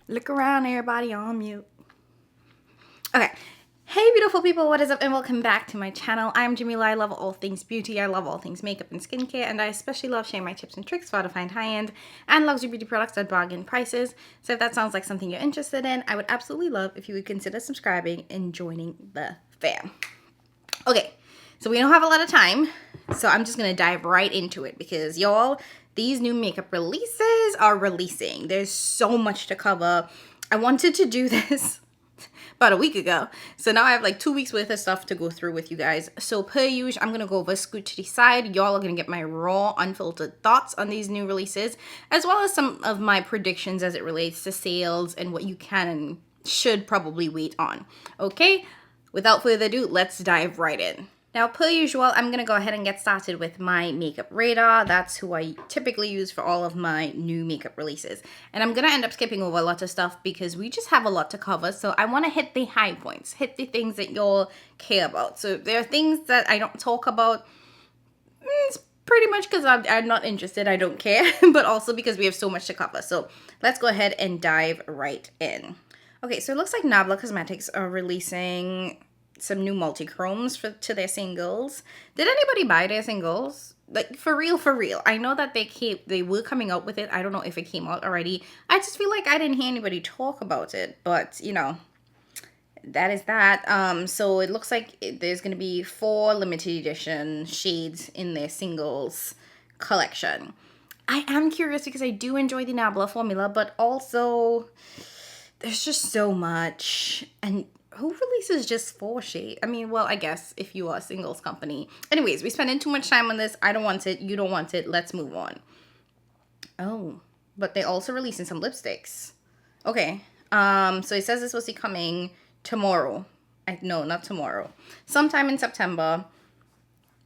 Look around, everybody on mute. Okay. Hey, beautiful people, what is up, and welcome back to my channel. I'm Jamila. I love all things beauty. I love all things makeup and skincare, and I especially love sharing my tips and tricks for how to find high-end and luxury beauty products at bargain prices. So if that sounds like something you're interested in, I would absolutely love if you would consider subscribing and joining the fam. Okay, so we don't have a lot of time, so I'm just gonna dive right into it because y'all, these new makeup releases are releasing. There's so much to cover. I wanted to do this about a week ago, so now I have like 2 weeks worth of stuff to go through with you guys. So per usual, I'm gonna go over scoot to the side. Y'all are gonna get my raw, unfiltered thoughts on these new releases, as well as some of my predictions as it relates to sales and what you can and should probably wait on. Okay, without further ado, let's dive right in. Now, per usual, I'm going to go ahead and get started with my makeup radar. That's who I typically use for all of my new makeup releases. And I'm going to end up skipping over a lot of stuff because we just have a lot to cover. So I want to hit the high points, hit the things that y'all care about. So there are things that I don't talk about. It's pretty much because I'm not interested. I don't care. But also because we have so much to cover. So let's go ahead and dive right in. Okay, so it looks like Nabla Cosmetics are releasing some new multi-chromes to their singles. Did anybody buy their singles? Like, for real, for real. I know that they were coming out with it. I don't know if it came out already. I just feel like I didn't hear anybody talk about it. But, you know, that is that. So it looks like there's going to be 4 limited edition shades in their singles collection. I am curious because I do enjoy the Nabla formula, but also there's just so much. And who releases just 4 shades? I mean, well, I guess if you are a singles company. Anyways, we're spending too much time on this. I don't want it. You don't want it. Let's move on. Oh, but they're also releasing some lipsticks. Okay. So it says this was coming tomorrow. No, not tomorrow. Sometime in September.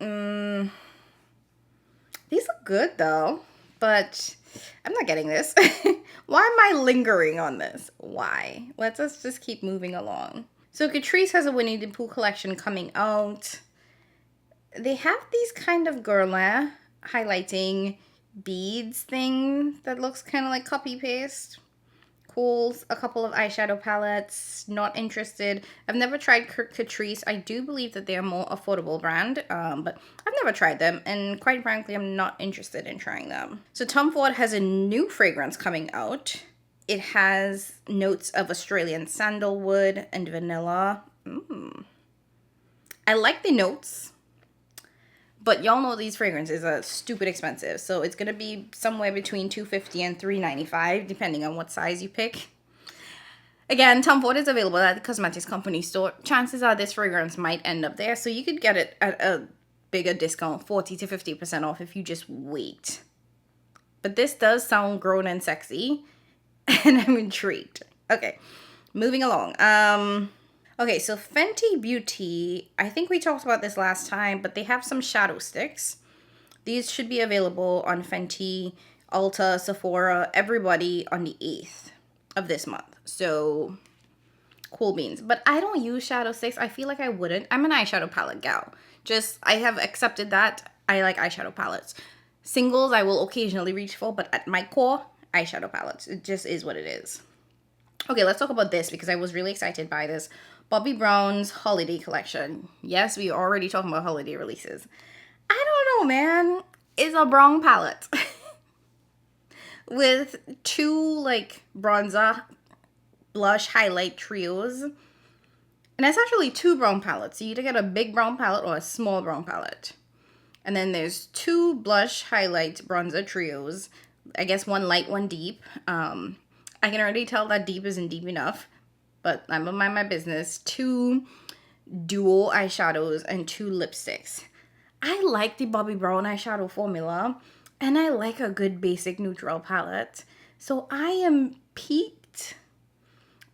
These look good though, but I'm not getting this. Why am I lingering on this? Why? Let's just keep moving along. So Catrice has a Winnie the Pooh collection coming out. They have these kind of guerlain highlighting beads thing that looks kind of like copy paste. Cool. A couple of eyeshadow palettes. Not interested. I've never tried Catrice. I do believe that they're a more affordable brand, but I've never tried them, and quite frankly, I'm not interested in trying them. So Tom Ford has a new fragrance coming out. It has notes of Australian sandalwood and vanilla. I like the notes, but y'all know these fragrances are stupid expensive. So it's going to be somewhere between $250 and $395, depending on what size you pick. Again, Tom Ford is available at the cosmetics company store. Chances are this fragrance might end up there. So you could get it at a bigger discount, 40 to 50% off if you just wait. But this does sound grown and sexy. And I'm intrigued. Okay, moving along. Okay, so Fenty Beauty, I think we talked about this last time, but they have some shadow sticks. These should be available on Fenty, Ulta, Sephora, everybody on the 8th of this month. So, cool beans. But I don't use shadow sticks. I feel like I wouldn't. I'm an eyeshadow palette gal. I have accepted that. I like eyeshadow palettes. Singles I will occasionally reach for, but at my core, eyeshadow palettes. It just is what it is. Okay, let's talk about this because I was really excited by this. Bobbi Brown's holiday collection. Yes, we are already talking about holiday releases. I don't know, man. It's a brown palette with 2 like bronzer blush highlight trios. And it's actually 2 brown palettes. You either get a big brown palette or a small brown palette. And then there's 2 blush highlight bronzer trios. I guess 1 light, 1 deep. I can already tell that deep isn't deep enough, but I'm gonna mind my business. 2 dual eyeshadows and 2 lipsticks. I like the Bobbi Brown eyeshadow formula, and I like a good basic neutral palette. So I am peaked,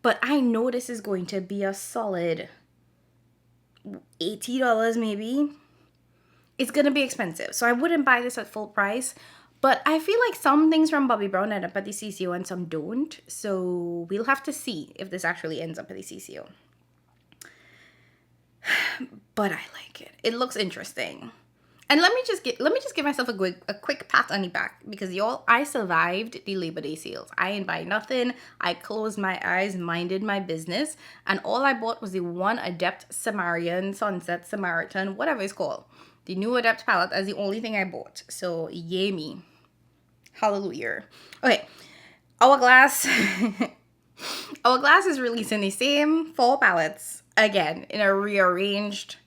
but I know this is going to be a solid $80 maybe. It's gonna be expensive, so I wouldn't buy this at full price. But I feel like some things from Bobbi Brown end up at the CCO and some don't. So we'll have to see if this actually ends up at the CCO. But I like it. It looks interesting. And let me just give myself a quick pat on the back, because y'all, I survived the Labor Day sales. I ain't buy nothing. I closed my eyes, minded my business, and all I bought was the one Adept Sunset Samaritan, whatever it's called. The new Adept palette as the only thing I bought. So yay me. Hallelujah. Okay. Hourglass. Hourglass is releasing the same 4 palettes again in a rearranged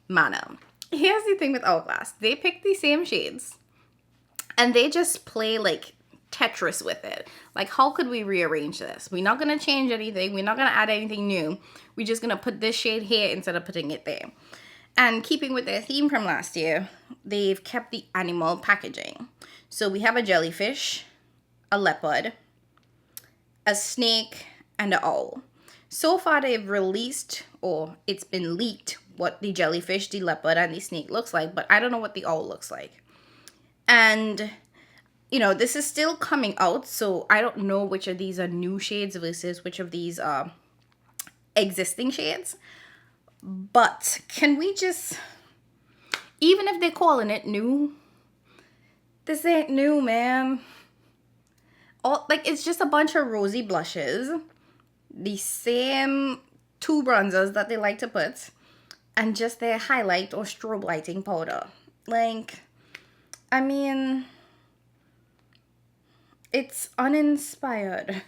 manner. Here's the thing with Hourglass. They pick the same shades and they just play like Tetris with it. Like, how could we rearrange this? We're not going to change anything. We're not going to add anything new. We're just going to put this shade here instead of putting it there. And keeping with their theme from last year, they've kept the animal packaging. So we have a jellyfish, a leopard, a snake, and an owl. So far they've released, or it's been leaked, what the jellyfish, the leopard, and the snake looks like, but I don't know what the owl looks like. And, you know, this is still coming out, so I don't know which of these are new shades versus which of these are existing shades. But can we just, even if they're calling it new, this ain't new, man. Like, it's just a bunch of rosy blushes, the same 2 bronzers that they like to put, and just their highlight or strobe lighting powder. Like, I mean, it's uninspired.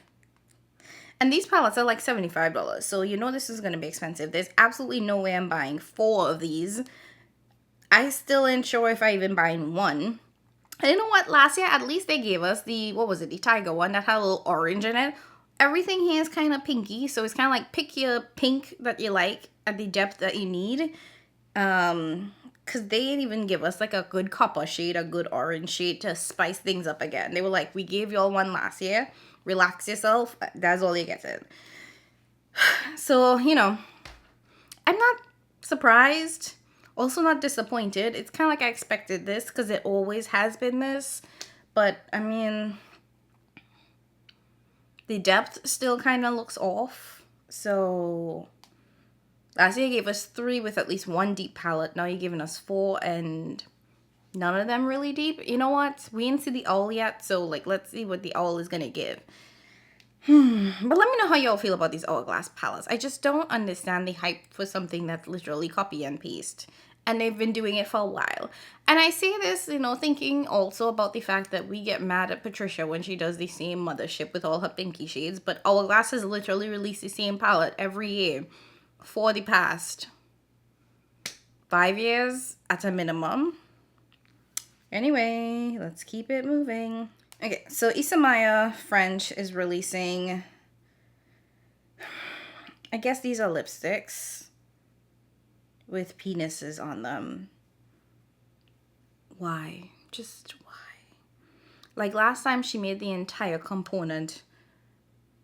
And these palettes are like $75, so you know this is going to be expensive. There's absolutely no way I'm buying 4 of these. I still ain't sure if I even buying 1. And you know what? Last year, at least they gave us the, what was it, the tiger one that had a little orange in it. Everything here is kind of pinky, so it's kind of like pick your pink that you like at the depth that you need. Because they didn't even give us like a good copper shade, a good orange shade to spice things up again. They were like, we gave y'all one last year. Relax yourself. That's all you get it. So, you know, I'm not surprised. Also not disappointed. It's kind of like I expected this because it always has been this. But, I mean, the depth still kind of looks off. So, last year you gave us 3 with at least 1 deep palette. Now you're giving us 4 and none of them really deep. You know what? We didn't see the owl yet. So, like, let's see what the owl is going to give. But let me know how y'all feel about these Hourglass palettes. I just don't understand the hype for something that's literally copy and paste. And they've been doing it for a while. And I say this, you know, thinking also about the fact that we get mad at Patricia when she does the same mothership with all her pinky shades. But Hourglass has literally released the same palette every year for the past 5 years at a minimum. Anyway, let's keep it moving. Okay, so Isamaya French is releasing, I guess these are lipsticks with penises on them. Why? Just why? Like last time she made the entire component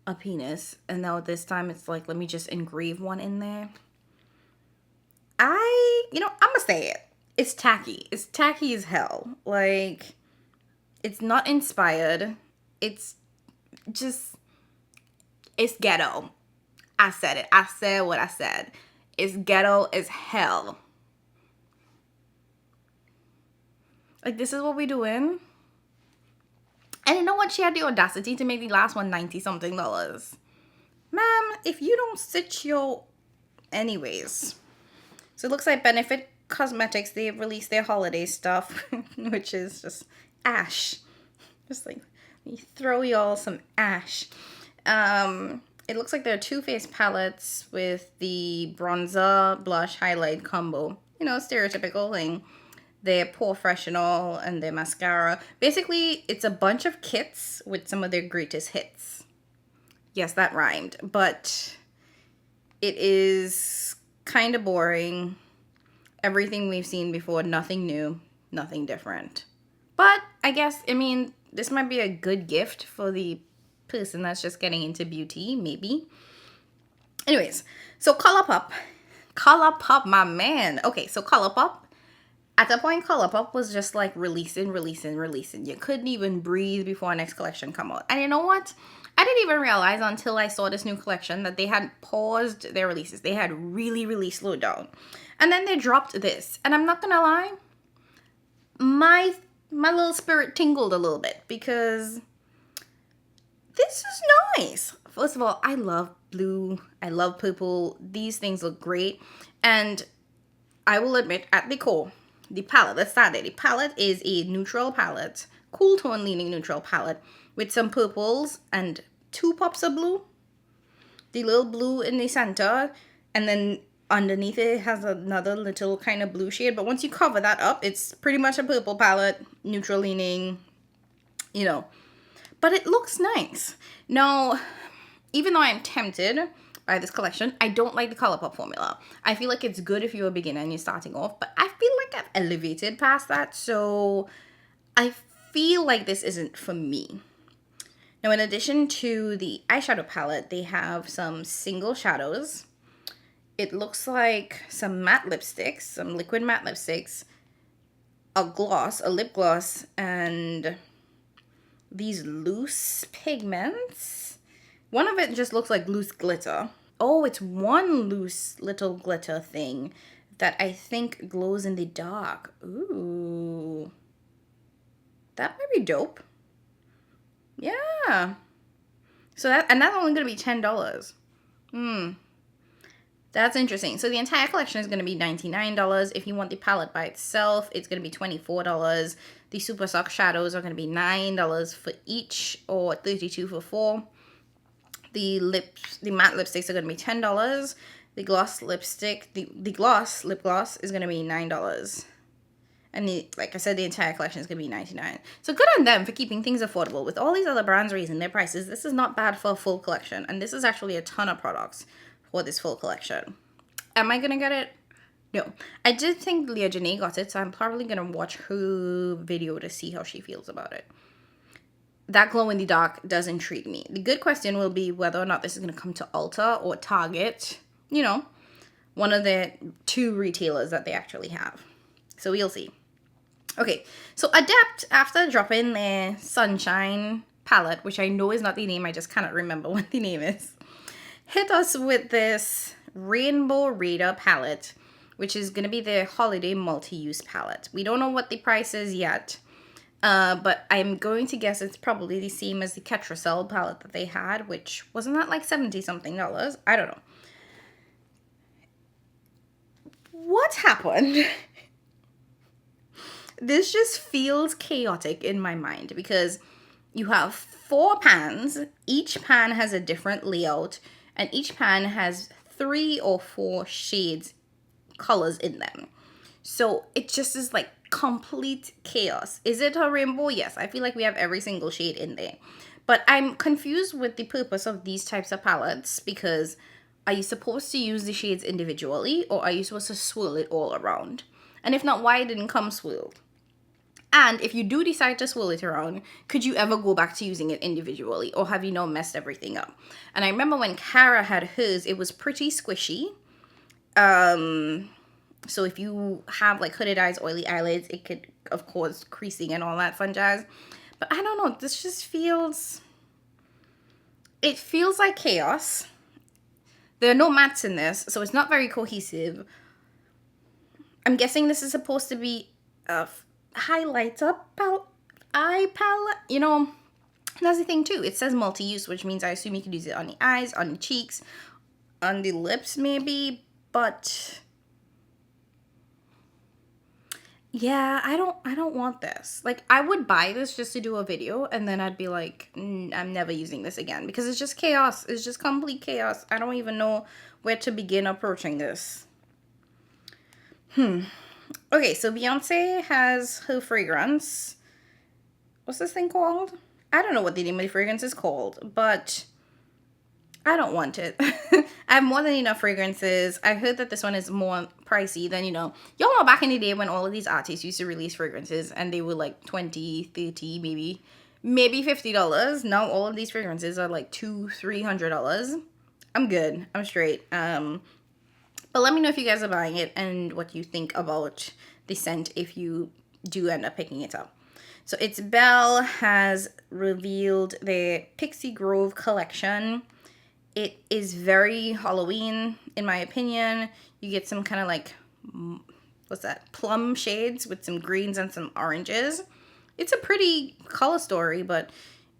a penis, and now this time it's like, let me just engrave one in there. You know, I'm gonna say it. It's tacky. It's tacky as hell. Like, it's not inspired. It's just, it's ghetto. I said it. I said what I said. It's ghetto as hell. Like, this is what we doing. And you know what? She had the audacity to make the last one $90-something. Ma'am, if you don't sit your... Anyways. So it looks like Benefit Cosmetics, they released their holiday stuff, which is just ash. Just like, let me throw y'all some ash. It looks like there are 2 face palettes with the bronzer, blush, highlight combo. You know, stereotypical thing. Their Professional and their mascara. Basically, it's a bunch of kits with some of their greatest hits. Yes, that rhymed. But it is kind of boring. Everything we've seen before, nothing new, nothing different. But I guess, I mean, this might be a good gift for the person that's just getting into beauty, maybe. Anyways, so Colourpop, my man. Okay, so Colourpop, at that point, Colourpop was just like releasing. You couldn't even breathe before our next collection come out. And you know what? I didn't even realize until I saw this new collection that they had paused their releases. They had really slowed down. And then they dropped this. And I'm not gonna lie, my little spirit tingled a little bit because this is nice. First of all, I love blue. I love purple. These things look great. And I will admit, at the core, the palette, let's start there. The palette is a neutral palette, cool tone leaning neutral palette with some purples and 2 pops of blue. The little blue in the center, and then underneath it has another little kind of blue shade. But once you cover that up, it's pretty much a purple palette, neutral leaning, you know. But it looks nice. Now, even though I'm tempted by this collection, I don't like the Colourpop formula. I feel like it's good if you're a beginner and you're starting off, but I feel like I've elevated past that, so I feel like this isn't for me. Now, in addition to the eyeshadow palette, they have some single shadows. It looks like some matte lipsticks, some liquid matte lipsticks, a gloss, a lip gloss, and these loose pigments. One of it just looks like loose glitter. Oh, it's one loose little glitter thing that I think glows in the dark. Ooh. That might be dope. Yeah. So that's only going to be $10. That's interesting. So the entire collection is going to be $99. If you want the palette by itself, it's going to be $24. The Super Sock shadows are going to be $9 for each, or $32 for 4. The matte lipsticks are going to be $10. The gloss lipstick, the gloss lip gloss is going to be $9. And like I said, the entire collection is going to be $99. So good on them for keeping things affordable. With all these other brands raising their prices, this is not bad for a full collection. And this is actually a ton of products for this full collection. Am I going to get it? No. I did think Leah Janae got it, so I'm probably going to watch her video to see how she feels about it. That glow in the dark does intrigue me. The good question will be whether or not this is going to come to Ulta or Target. You know, one of the 2 retailers that they actually have. So we'll see. Okay, so Adept, after dropping their Sunshine palette, which I know is not the name, I just cannot remember what the name is, hit us with this Rainbow Raider palette, which is going to be their holiday multi-use palette. We don't know what the price is yet, but I'm going to guess it's probably the same as the Ketracel palette that they had, which wasn't that like $70-something? I don't know. What happened? This just feels chaotic in my mind because you have 4 pans. Each pan has a different layout, and each pan has 3 or 4 shades, colors in them. So it just is like complete chaos. Is it a rainbow? Yes, I feel like we have every single shade in there. But I'm confused with the purpose of these types of palettes, because are you supposed to use the shades individually, or are you supposed to swirl it all around? And if not, why it didn't come swirled? And if you do decide to swirl it around, could you ever go back to using it individually, or have you now messed everything up? And I remember when Cara had hers, it was pretty squishy. So if you have like hooded eyes, oily eyelids, it could, of course, creasing and all that fun jazz. But I don't know, this just feels, it feels like chaos. There are no mattes in this, so it's not very cohesive. I'm guessing this is supposed to be a highlighter eye palette. You know, that's the thing too. It says multi-use, which means I assume you could use it on the eyes, on the cheeks, on the lips maybe. But yeah, I don't want this. Like, I would buy this just to do a video, and then I'd be like, I'm never using this again, because it's just chaos. It's just complete chaos. I don't even know where to begin approaching this. Okay, so Beyonce has her fragrance. What's this thing called? I don't know what the name of the fragrance is called, but I don't want it. I have more than enough fragrances. I heard that this one is more pricey than, y'all know back in the day when all of these artists used to release fragrances and they were like $20, $30, maybe $50. Now all of these fragrances are like $200-$300. I'm good. I'm straight. But let me know if you guys are buying it and what you think about the scent if you do end up picking it up. So It's Belle has revealed the Pixie Grove collection. It is very Halloween, in my opinion. You get some kind of like, what's that, plum shades with some greens and some oranges. It's a pretty color story, but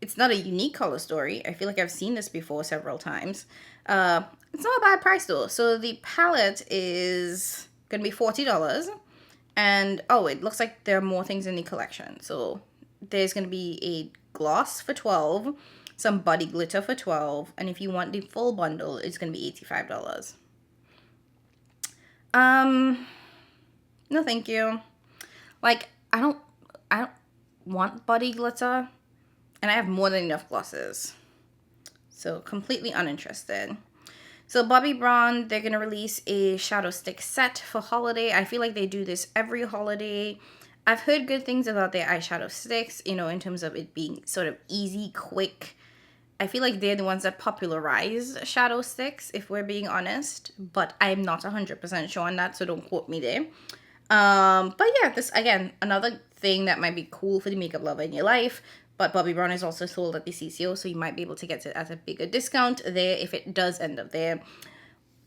it's not a unique color story. I feel like I've seen this before several times. It's not a bad price though. So the palette is gonna be $40. And oh, it looks like there are more things in the collection. So there's gonna be a gloss for $12, some body glitter for $12, and if you want the full bundle, it's gonna be $85. No thank you. Like, I don't want body glitter, and I have more than enough glosses. So completely uninterested. So Bobbi Brown, they're gonna release a shadow stick set for holiday. I feel like they do this every holiday. I've heard good things about their eyeshadow sticks, you know, in terms of it being sort of easy, quick. I feel like they're the ones that popularize shadow sticks, if we're being honest. But I'm not 100% sure on that, so don't quote me there. But yeah, this, again, another thing that might be cool for the makeup lover in your life. But Bobbi Brown is also sold at the CCO, so you might be able to get it at a bigger discount there if it does end up there.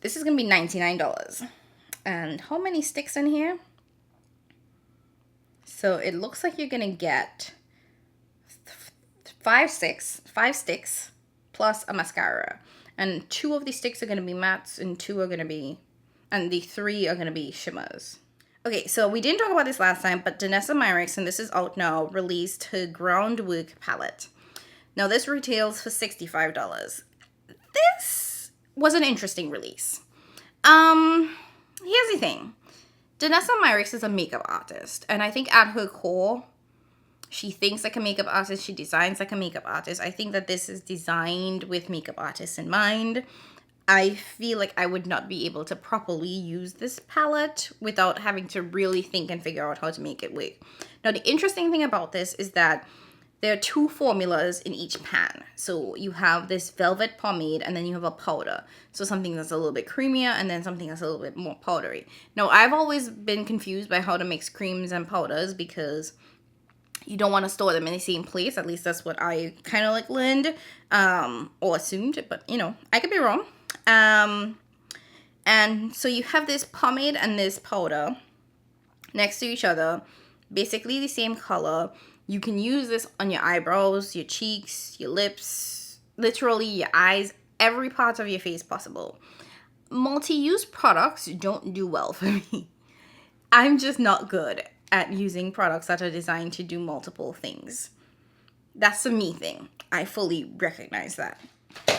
This is going to be $99. And how many sticks in here? So it looks like you're going to get five sticks plus a mascara. And 2 of these sticks are going to be mattes and 2 are going to be, and the 3 are going to be shimmers. Okay, so we didn't talk about this last time, but Danessa Myricks, and this is out now, released her Groundwork palette. Now this retails for $65. This was an interesting release. Here's the thing. Danessa Myricks is a makeup artist, and I think at her core, she thinks like a makeup artist, she designs like a makeup artist. I think that this is designed with makeup artists in mind. I feel like I would not be able to properly use this palette without having to really think and figure out how to make it work. Now, the interesting thing about this is that there are 2 formulas in each pan. So you have this velvet pomade and then you have a powder. So something that's a little bit creamier and then something that's a little bit more powdery. Now, I've always been confused by how to mix creams and powders because you don't want to store them in the same place. At least that's what I kind of like learned or assumed, but you know, I could be wrong. And so you have this pomade and this powder next to each other, basically the same color. You can use this on your eyebrows, your cheeks, your lips, literally your eyes, every part of your face possible. Multi-use products don't do well for me. I'm just not good at using products that are designed to do multiple things. That's a me thing. I fully recognize that.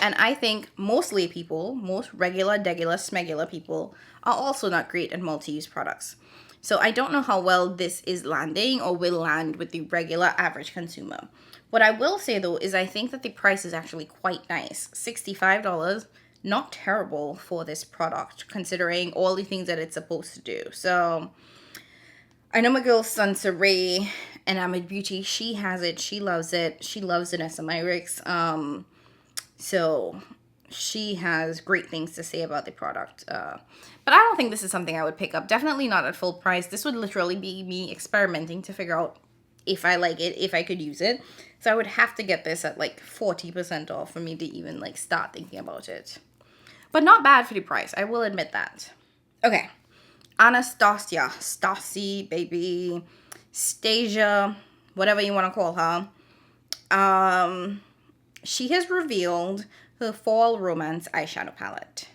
And I think most regular, degular, smegular people are also not great at multi-use products. So I don't know how well this is landing or will land with the regular average consumer. What I will say though is I think that the price is actually quite nice. $65, not terrible for this product considering all the things that it's supposed to do. So I know my girl Sansa Ray and I'm a Beauty. She has it. She loves it. She loves Danessa Myricks. So she has great things to say about the product. But I don't think this is something I would pick up. Definitely not at full price. This would literally be me experimenting to figure out if I like it, if I could use it. So I would have to get this at like 40% off for me to even like start thinking about it. But not bad for the price. I will admit that. Okay. Anastasia, Stassi, baby, Stasia, whatever you want to call her. She has revealed her fall romance eyeshadow palette.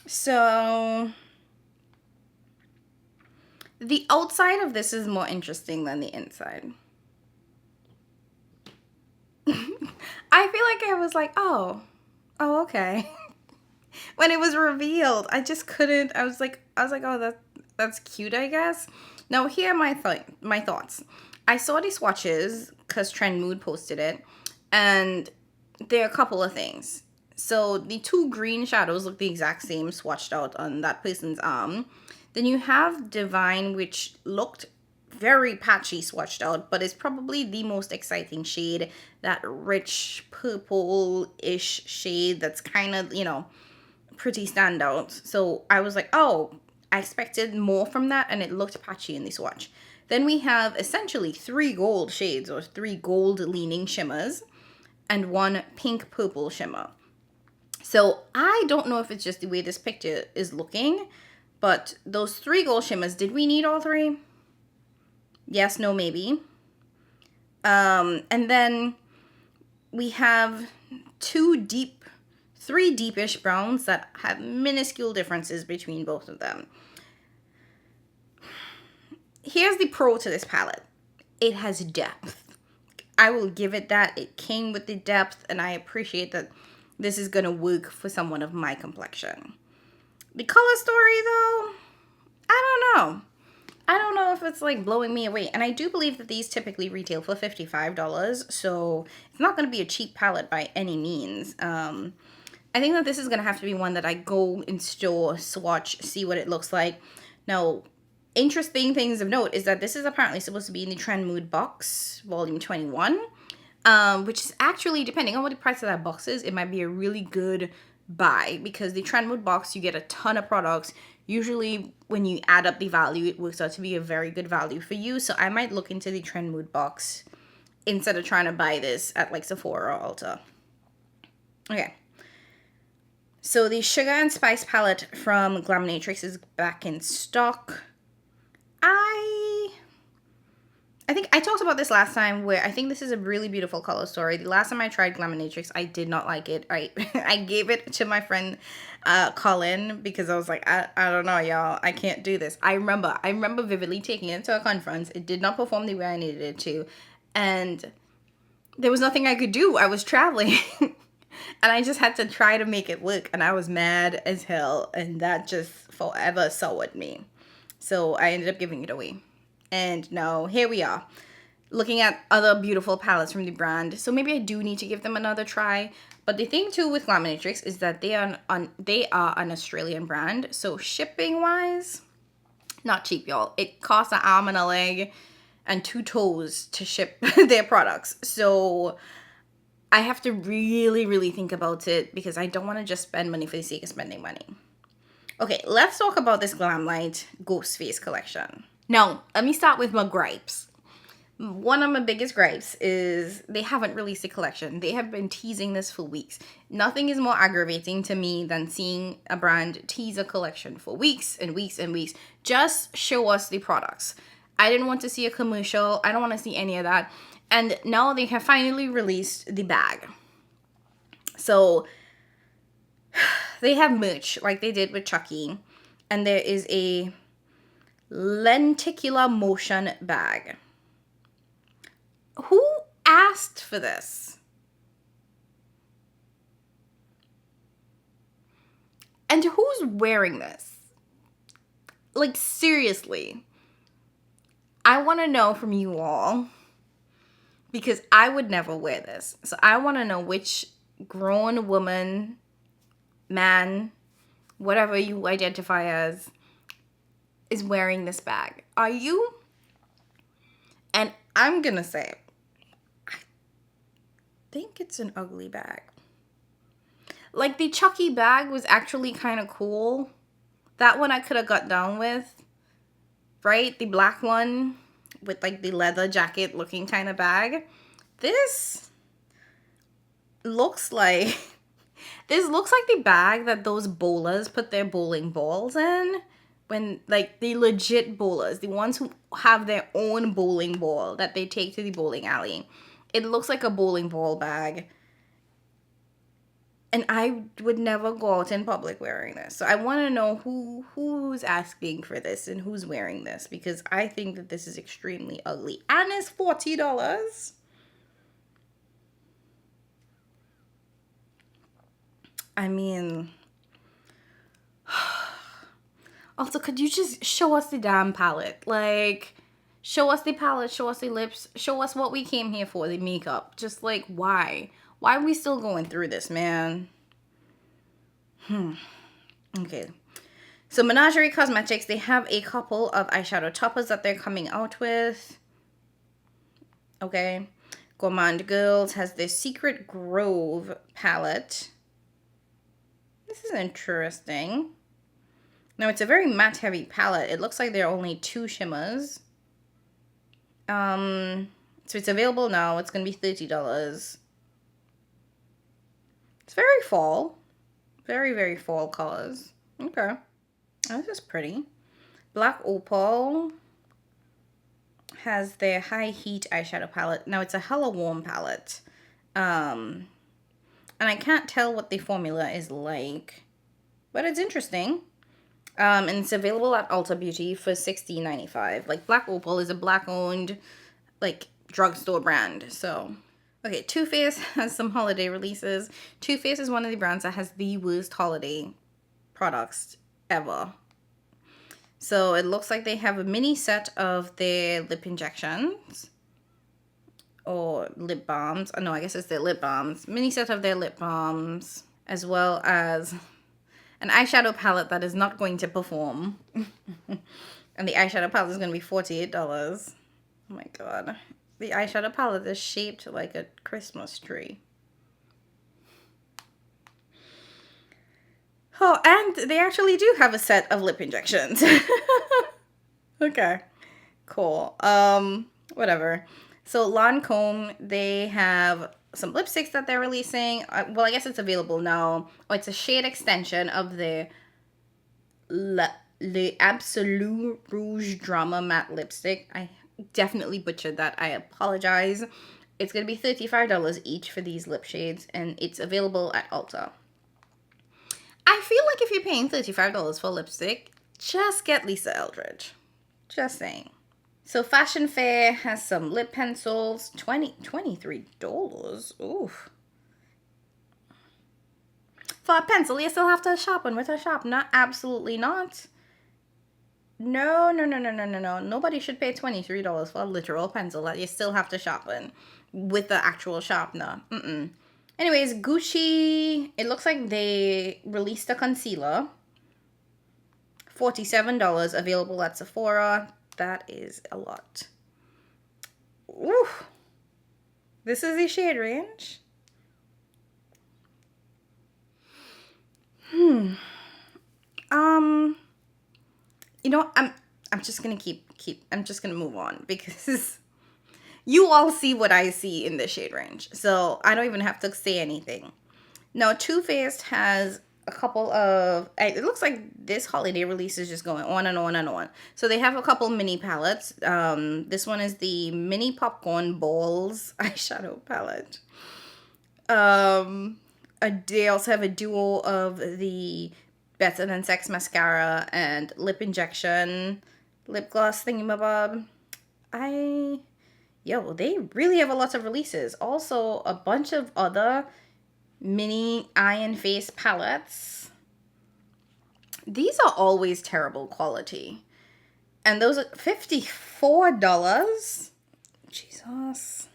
So the outside of this is more interesting than the inside. I feel like I was like, oh, okay. When it was revealed, I just couldn't. I was like, oh, that's cute, I guess. Now, here are my thoughts. I saw these swatches because Trend Mood posted it, and there are a couple of things. So the 2 green shadows look the exact same swatched out on that person's arm. Then you have Divine, which looked very patchy swatched out, but is probably the most exciting shade. That rich purple-ish shade that's kind of, you know, pretty standout. So I was like, oh, I expected more from that, and it looked patchy in the swatch. Then we have essentially 3 gold shades or 3 gold leaning shimmers and 1 pink purple shimmer. So I don't know if it's just the way this picture is looking, but those 3 gold shimmers, did we need all 3? Yes, no, maybe. And then we have 3 deepish browns that have minuscule differences between both of them. Here's the pro to this palette. It has depth. I will give it that. It came with the depth, and I appreciate that this is going to work for someone of my complexion. The color story, though, I don't know. I don't know if it's like blowing me away. And I do believe that these typically retail for $55, so it's not going to be a cheap palette by any means. I think that this is going to have to be one that I go in store, swatch, see what it looks like. Now, interesting things of note is that this is apparently supposed to be in the Trend Mood box, volume 21, which is actually, depending on what the price of that box is, it might be a really good buy, because the Trend Mood box, you get a ton of products. Usually when you add up the value, it works out to be a very good value for you. So I might look into the Trend Mood box instead of trying to buy this at like Sephora or Ulta. Okay. So the Sugar and Spice palette from Glaminatrix is back in stock. I think I talked about this last time, where I think this is a really beautiful color story. The last time I tried Glaminatrix, I did not like it. I gave it to my friend Colin, because I was like, I don't know, y'all. I can't do this. I remember vividly taking it to a conference. It did not perform the way I needed it to. And there was nothing I could do. I was traveling. And I just had to try to make it work. And I was mad as hell. And that just forever soured me. So I ended up giving it away. And now here we are, looking at other beautiful palettes from the brand. So maybe I do need to give them another try. But the thing too with Glaminatrix is that they are an Australian brand. So shipping wise, not cheap, y'all. It costs an arm and a leg and 2 toes to ship their products. So I have to really, really think about it, because I don't want to just spend money for the sake of spending money. Okay, let's talk about this Glamlight Ghost Face collection. Now, let me start with my gripes. One of my biggest gripes is they haven't released a collection. They have been teasing this for weeks. Nothing is more aggravating to me than seeing a brand tease a collection for weeks and weeks and weeks. Just show us the products. I didn't want to see a commercial. I don't want to see any of that. And now they have finally released the bag. So they have merch like they did with Chucky. And there is a lenticular motion bag. Who asked for this? And who's wearing this? Like, seriously. I want to know from you all, because I would never wear this. So I want to know which grown woman, man, whatever you identify as, is wearing this bag. Are you? And I'm gonna say, I think it's an ugly bag. Like, the Chucky bag was actually kind of cool. That one I could have got down with, right? The black one with like the leather jacket looking kind of bag. This looks like the bag that those bowlers put their bowling balls in. When, like, the legit bowlers, the ones who have their own bowling ball that they take to the bowling alley. It looks like a bowling ball bag. And I would never go out in public wearing this. So I want to know who's asking for this and who's wearing this, because I think that this is extremely ugly. And it's $40. I mean, also, could you just show us the damn palette? Like, show us the palette, show us the lips, show us what we came here for, the makeup. Just, like, why? Why are we still going through this, man? Okay. So, Menagerie Cosmetics, they have a couple of eyeshadow toppers that they're coming out with. Okay. Gourmand Girls has the Secret Grove palette. This is interesting. Now, it's a very matte heavy palette. It looks like there are only 2 shimmers. So it's available now. It's going to be $30. It's very fall. Very, very fall colors. Okay. Oh, this is pretty. Black Opal has their high heat eyeshadow palette. Now it's a hella warm palette. And I can't tell what the formula is like, but it's interesting. And it's available at Ulta Beauty for $16.95. Like, Black Opal is a black-owned, like, drugstore brand. So, okay, Too Faced has some holiday releases. Too Faced is one of the brands that has the worst holiday products ever. So, it looks like they have a mini set of their lip injections. Or lip balms. Oh, no, I guess it's their lip balms. Mini set of their lip balms. As well as an eyeshadow palette that is not going to perform. And the eyeshadow palette is going to be $48. Oh my god. The eyeshadow palette is shaped like a Christmas tree. Oh, and they actually do have a set of lip injections. Okay. Cool. Whatever. So Lancome, they have some lipsticks that they're releasing. Well, I guess it's available now. Oh, it's a shade extension of the Le Absolute Rouge Drama Matte Lipstick. I definitely butchered that. I apologize. It's going to be $35 each for these lip shades, and it's available at Ulta. I feel like if you're paying $35 for lipstick, just get Lisa Eldridge. Just saying. So Fashion Fair has some lip pencils, $23. Oof. For a pencil, you still have to shop one with a shop. Not absolutely not. No. Nobody should pay $23 for a literal pencil that you still have to shop in with the actual shop. No. Anyways, Gucci, it looks like they released a concealer. $47, available at Sephora. That is a lot. Ooh. This is the shade range. You know, I'm just gonna I'm just gonna move on because you all see what I see in the shade range. So I don't even have to say anything. Now, Too Faced has a couple of, it looks like this holiday release is just going on and on and on. So they have a couple mini palettes. This one is the Mini Popcorn Balls eyeshadow palette. They also have a duo of the Better Than Sex mascara and lip injection lip gloss thingamabob. They really have a lot of releases. Also, a bunch of other mini eye and face palettes. These are always terrible quality. And those are $54. Jesus.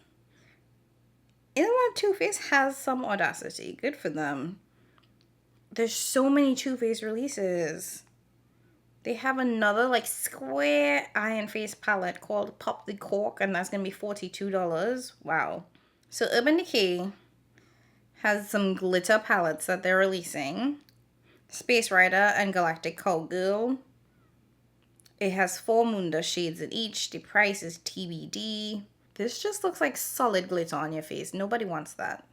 You know what? Too Faced has some audacity. Good for them. There's so many Too Faced releases. They have another like square eye and face palette called Pop the Cork, and that's going to be $42. Wow. So Urban Decay has some glitter palettes that they're releasing. Space Rider and Galactic Cowgirl. It has 4 Munda shades in each. The price is TBD. This just looks like solid glitter on your face. Nobody wants that.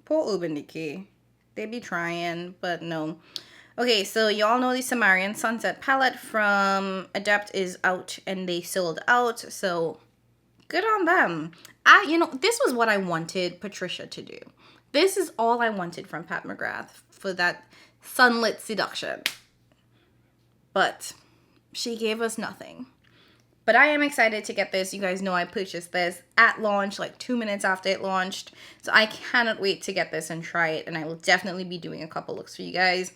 Poor Urban Decay. They be trying, but no. Okay, so y'all know the Samarian Sunset palette from Adept is out and they sold out. So good on them. This was what I wanted Patricia to do. This is all I wanted from Pat McGrath for that sunlit seduction. But she gave us nothing. But I am excited to get this. You guys know I purchased this at launch, like 2 minutes after it launched. So I cannot wait to get this and try it. And I will definitely be doing a couple looks for you guys.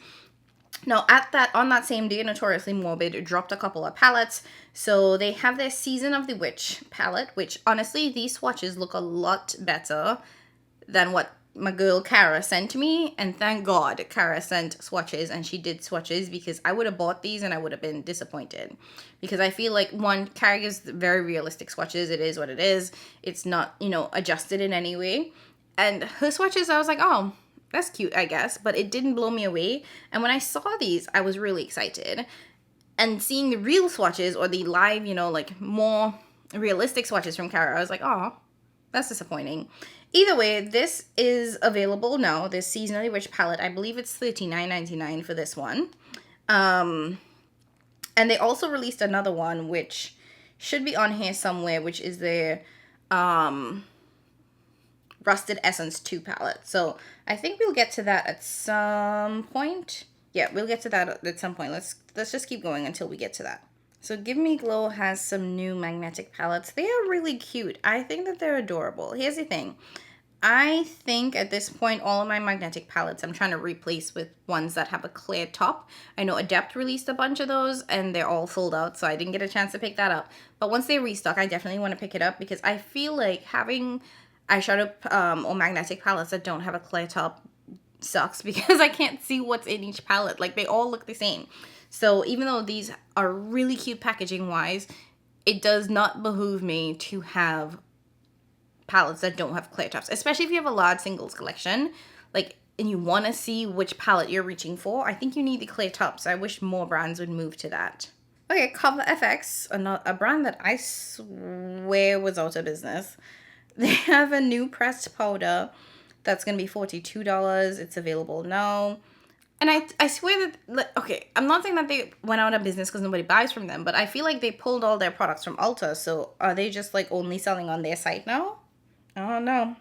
Now, on that same day, Notoriously Morbid dropped a couple of palettes. So they have their Season of the Witch palette, which honestly, these swatches look a lot better than what my girl Cara sent me. And thank God Cara sent swatches and she did swatches, because I would have bought these and I would have been disappointed. Because I feel like, one, Cara gives very realistic swatches. It is what it is. It's not, adjusted in any way. And her swatches, I was like, oh, that's cute, I guess, but it didn't blow me away. And when I saw these, I was really excited. And seeing the real swatches or the live, more realistic swatches from Cara, I was like, oh, That's disappointing. Either way, this is available now. This Seasonally Rich palette. I believe it's $39.99 for this one. And they also released another one, which should be on here somewhere, which is their Rusted Essence 2 palette. So I think we'll get to that at some point. Yeah, we'll get to that at some point. Let's just keep going until we get to that. So Give Me Glow has some new magnetic palettes. They are really cute. I think that they're adorable. Here's the thing. I think at this point, all of my magnetic palettes I'm trying to replace with ones that have a clear top. I know Adept released a bunch of those and they're all sold out, so I didn't get a chance to pick that up. But once they restock, I definitely want to pick it up because I feel like having eyeshadow or magnetic palettes that don't have a clear top sucks because I can't see what's in each palette. Like, they all look the same. So even though these are really cute packaging wise, it does not behoove me to have palettes that don't have clear tops, especially if you have a large singles collection, like, and you want to see which palette you're reaching for. I think you need the clear tops. I wish more brands would move to that. Okay, Cover FX, a brand that I swear was out of business. They have a new pressed powder that's going to be $42. It's available now. And I swear that, okay, I'm not saying that they went out of business because nobody buys from them, but I feel like they pulled all their products from Ulta. So are they just like only selling on their site now? I don't know.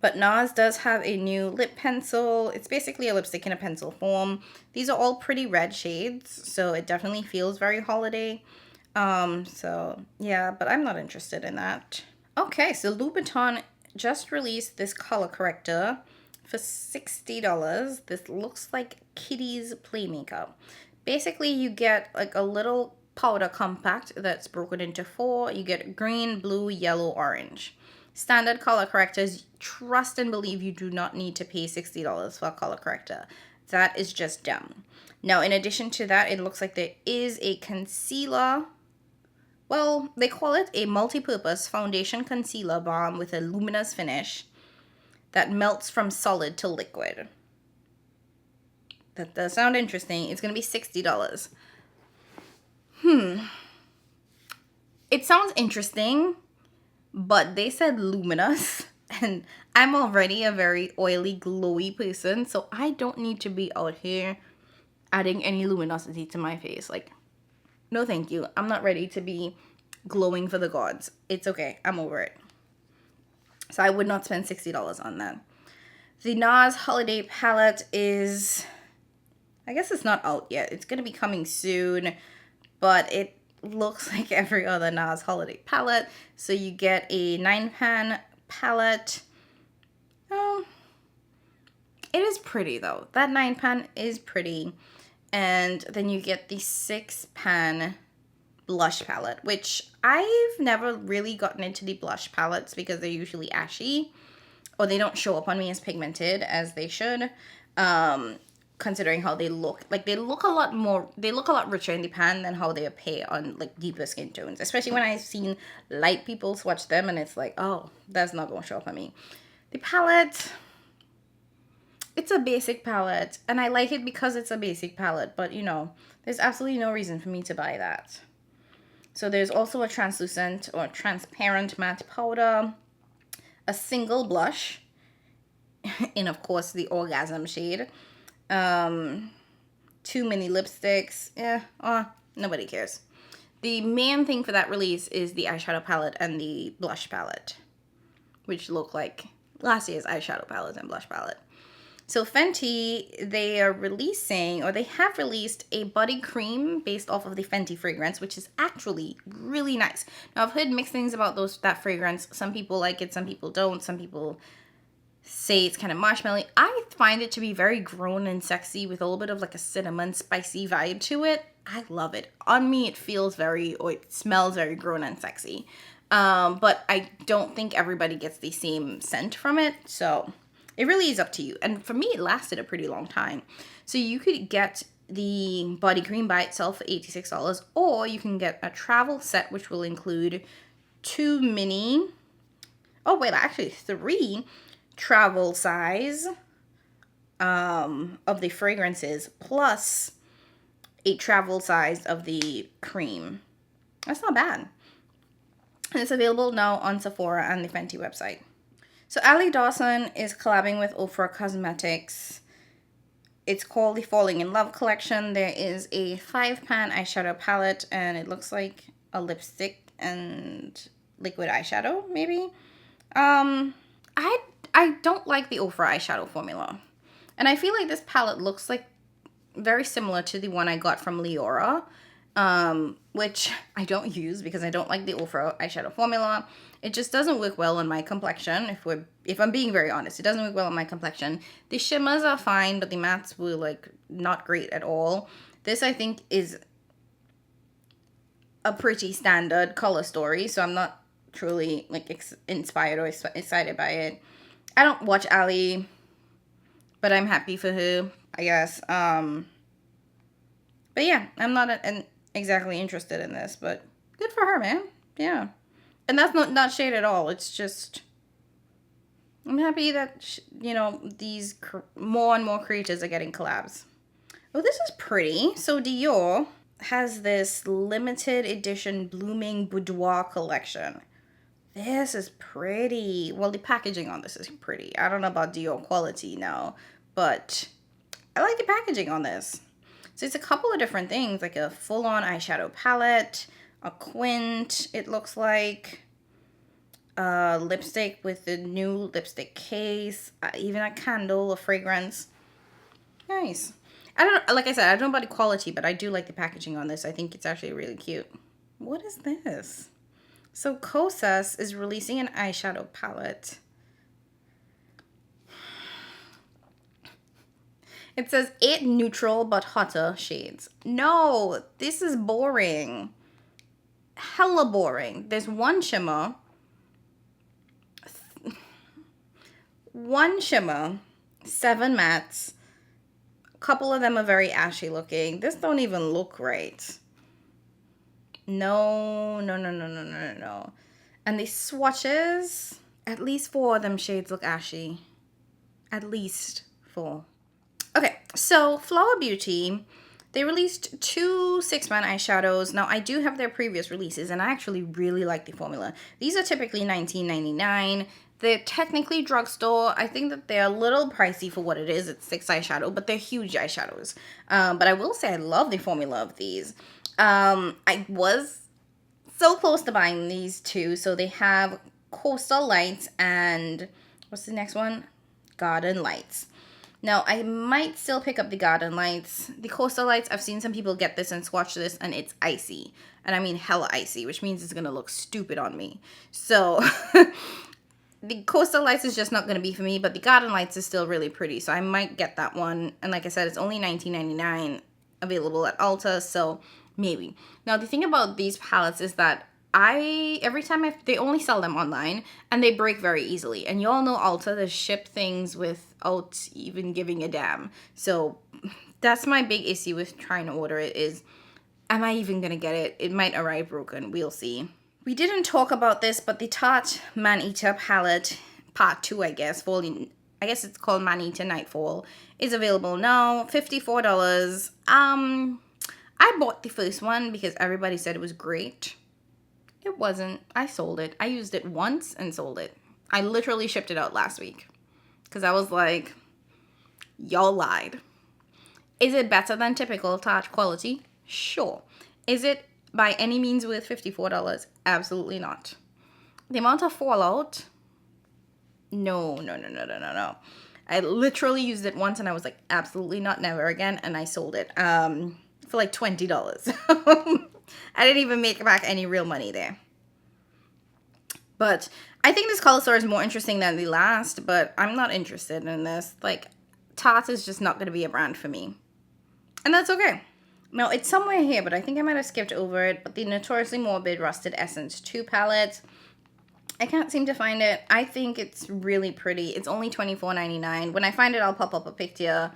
But NARS does have a new lip pencil. It's basically a lipstick in a pencil form. These are all pretty red shades, so it definitely feels very holiday. So yeah, but I'm not interested in that. Okay, so Louboutin just released this color corrector for $60. This looks like Kitty's Play Makeup. Basically, you get like a little powder compact that's broken into 4. You get green, blue, yellow, orange. Standard color correctors, trust and believe you do not need to pay $60 for a color corrector. That is just dumb. Now, in addition to that, it looks like there is a concealer. Well, they call it a multi-purpose foundation concealer balm with a luminous finish that melts from solid to liquid. That does sound interesting. It's going to be $60. It sounds interesting, but they said luminous, and I'm already a very oily, glowy person, so I don't need to be out here adding any luminosity to my face. Like, no thank you. I'm not ready to be glowing for the gods. It's okay. I'm over it. So I would not spend $60 on that. The NARS Holiday Palette is, I guess it's not out yet. It's going to be coming soon, but it looks like every other NARS Holiday Palette. So you get a 9-pan palette. Oh, it is pretty though. That 9-pan is pretty. And then you get the 6-pan blush palette, which I've never really gotten into the blush palettes because they're usually ashy or they don't show up on me as pigmented as they should, considering how they look. Like, they look a lot richer in the pan than how they appear on like deeper skin tones, especially when I've seen light people swatch them and it's like, oh, that's not gonna show up on me. The palette, it's a basic palette and I like it because it's a basic palette, but you know, there's absolutely no reason for me to buy that. So there's also a translucent or transparent matte powder, a single blush, in of course the Orgasm shade, 2 mini lipsticks. Nobody cares. The main thing for that release is the eyeshadow palette and the blush palette, which look like last year's eyeshadow palette and blush palette. So Fenty, they are releasing, or they have released, a body cream based off of the Fenty fragrance, which is actually really nice. Now, I've heard mixed things about that fragrance. Some people like it, some people don't. Some people say it's kind of marshmallowy. I find it to be very grown and sexy with a little bit of like a cinnamon spicy vibe to it. I love it. On me, it smells very grown and sexy. But I don't think everybody gets the same scent from it, so it really is up to you. And for me, it lasted a pretty long time. So you could get the body cream by itself for $86, or you can get a travel set, which will include 3 travel size of the fragrances, plus a travel size of the cream. That's not bad. It's available now on Sephora and the Fenty website. So Ali Dawson is collabing with Ofra Cosmetics. It's called the Falling in Love collection. There is a 5-pan eyeshadow palette, and it looks like a lipstick and liquid eyeshadow, maybe. I don't like the Ofra eyeshadow formula. And I feel like this palette looks like very similar to the one I got from Leora, which I don't use because I don't like the Ofra eyeshadow formula. It just doesn't work well on my complexion. If I'm being very honest, it doesn't work well on my complexion. The shimmers are fine, but the mattes were like not great at all. This, I think, is a pretty standard color story, so I'm not truly like inspired or excited by it. I don't watch Ali, but I'm happy for her, I guess. But yeah, I'm not exactly interested in this, but good for her, man. Yeah. And that's not shade at all. It's just, I'm happy that, you know, these more and more creators are getting collabs. Oh, this is pretty. So Dior has this limited edition Blooming Boudoir collection. This is pretty. Well, the packaging on this is pretty. I don't know about Dior quality now, but I like the packaging on this. So it's a couple of different things, like a full-on eyeshadow palette, a quint, it looks like, a lipstick with the new lipstick case, even a candle, a fragrance. Nice. I don't, like I said, I don't know about the quality, but I do like the packaging on this. I think it's actually really cute. What is this? So Kosas is releasing an eyeshadow palette. It says 8 neutral but hotter shades. No, this is boring. Hella boring. There's one shimmer. One shimmer. 7 mattes. A couple of them are very ashy looking. This don't even look right. No. And the swatches, at least 4 of them shades look ashy. At least 4. Okay, so Flower Beauty, they released 2 6-man eyeshadows. Now, I do have their previous releases, and I actually really like the formula. These are typically $19.99. They're technically drugstore. I think that they're a little pricey for what it is. It's 6 eyeshadow, but they're huge eyeshadows. But I will say I love the formula of these. I was so close to buying these 2. So they have Coastal Lights and what's the next one? Garden Lights. Now, I might still pick up the Garden Lights. The Coastal Lights, I've seen some people get this and swatch this, and it's icy. And I mean hella icy, which means it's going to look stupid on me. So, the Coastal Lights is just not going to be for me, but the Garden Lights is still really pretty. So, I might get that one. And like I said, it's only $19.99 available at Ulta, so maybe. Now, the thing about these palettes is that every time they only sell them online and they break very easily. And you all know Ulta, they ship things without even giving a damn. So that's my big issue with trying to order it is, am I even going to get it? It might arrive broken. We'll see. We didn't talk about this, but the Tarte Man-Eater palette, part 2, I guess, I guess it's called Man-Eater Nightfall, is available now, $54. I bought the first one because everybody said it was great. It wasn't. I sold it. I used it once and sold it. I literally shipped it out last week because I was like, y'all lied. Is it better than typical Tarte quality? Sure. Is it by any means worth $54? Absolutely not. The amount of fallout? No. I literally used it once and I was like, absolutely not, never again. And I sold it for like $20. I didn't even make back any real money there. But I think this color store is more interesting than the last, but I'm not interested in this. Like, Tarte is just not going to be a brand for me. And that's okay. Now, it's somewhere here, but I think I might have skipped over it. But the Notoriously Morbid Rusted Essence 2 palette, I can't seem to find it. I think it's really pretty. It's only $24.99. When I find it, I'll pop up a picture.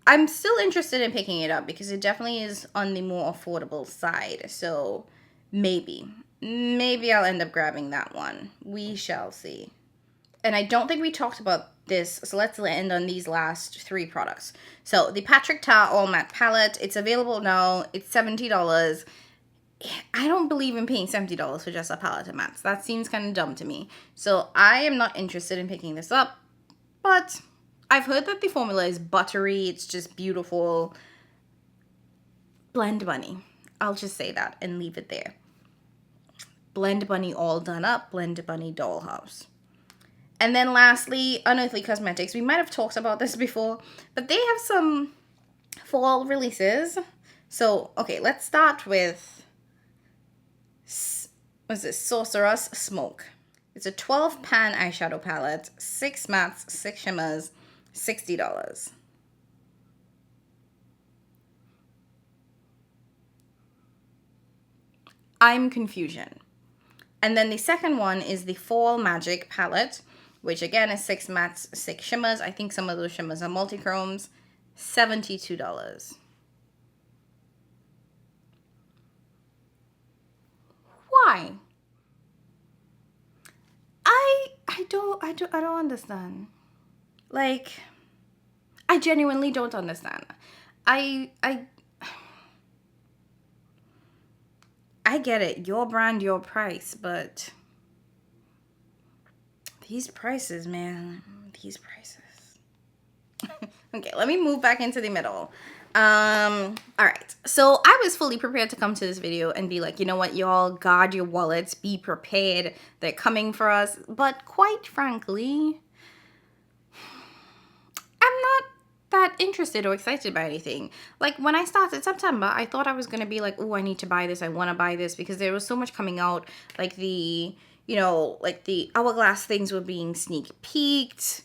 I'm still interested in picking it up because it definitely is on the more affordable side. So maybe I'll end up grabbing that one. We shall see. And I don't think we talked about this, so let's end on these last 3 products. So the Patrick Ta All Matte Palette, it's available now. It's $70. I don't believe in paying $70 for just a palette of mattes. That seems kind of dumb to me. So I am not interested in picking this up. But I've heard that the formula is buttery. It's just beautiful. Blend Bunny. I'll just say that and leave it there. Blend Bunny all done up. Blend Bunny dollhouse. And then lastly, Unearthly Cosmetics. We might have talked about this before, but they have some fall releases. So, okay, let's start with, what's this? Sorceress Smoke. It's a 12 pan eyeshadow palette, 6 mattes, 6 shimmers, $60. I'm Confusion. And then the second one is the Fall Magic palette, which again is 6 mattes, 6 shimmers. I think some of those shimmers are multi-chromes, $72. Why? I don't understand. Like, I genuinely don't understand. I get it. Your brand, your price, but these prices, man. These prices. Okay, let me move back into the middle. All right. So I was fully prepared to come to this video and be like, you know what, y'all, guard your wallets, be prepared. They're coming for us. But quite frankly, I'm not that interested or excited by anything. Like, when I started September, I thought I was going to be like, oh, I need to buy this. I want to buy this because there was so much coming out. Like the, you know, like the Hourglass things were being sneak peeked.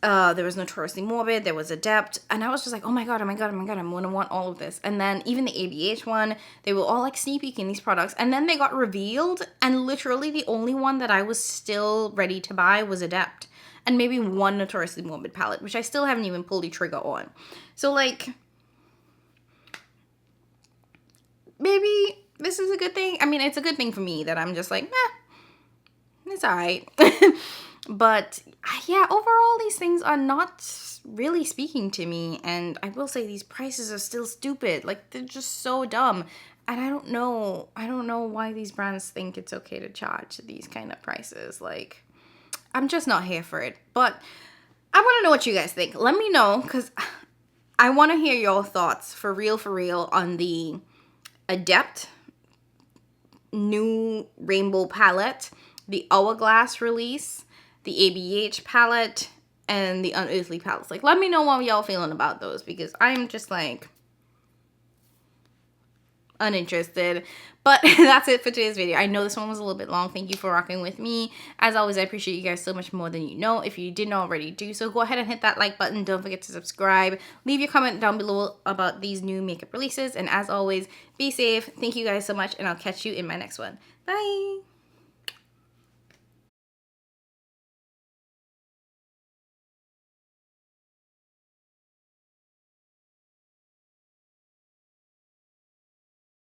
There was Notoriously Morbid, there was Adept, and I was just like, oh my god, I'm gonna want all of this. And then even the ABH one, they were all like sneak peeking these products, and then they got revealed, and literally the only one that I was still ready to buy was Adept, and maybe one Notoriously Morbid palette, which I still haven't even pulled the trigger on. So like, maybe this is a good thing. I mean, it's a good thing for me that I'm just like, it's alright. But yeah, overall, these things are not really speaking to me. And I will say these prices are still stupid. Like, they're just so dumb. And I don't know why these brands think it's okay to charge these kind of prices. Like, I'm just not here for it. But I want to know what you guys think. Let me know, because I want to hear your thoughts for real on the Adept new rainbow palette, the Hourglass release, the ABH palette, and the Unearthly palettes. Like, let me know how y'all feeling about those, because I'm just like uninterested. But that's it for today's video. I know this one was a little bit long. Thank you for rocking with me. As always, I appreciate you guys so much more than you know. If you didn't already do so, go ahead and hit that like button. Don't forget to subscribe. Leave your comment down below about these new makeup releases. And as always, be safe. Thank you guys so much, and I'll catch you in my next one. Bye!